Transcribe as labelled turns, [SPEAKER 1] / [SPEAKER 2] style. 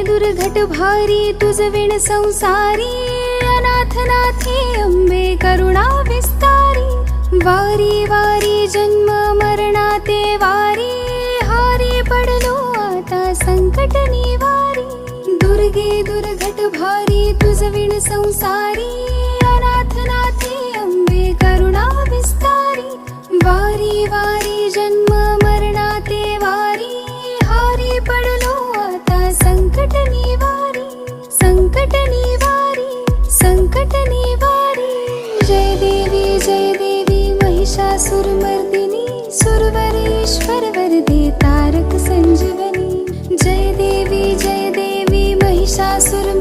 [SPEAKER 1] दुर्घट भारी तुझ विण संसारी, अनाथ नाथे अंबे करुणा विस्तारी। वारी वारी जन्म मरणाते वारी, हारी पडलो आता संकट निवारी। दुर्गे दुर्घट भारी तुझ विण संसारी, अनाथ नाथे अंबे करुणा विस्तारी। वारी वारी जन्म मरणाते वारी, हारी पडलो आता संकट निवारी। संकट निवारी, संकट निवारी। जय देवी महिषासुरमर्दिनी, सुरवरेश्वर वरदे तारक संजीवनी। जय देवी महिषासुर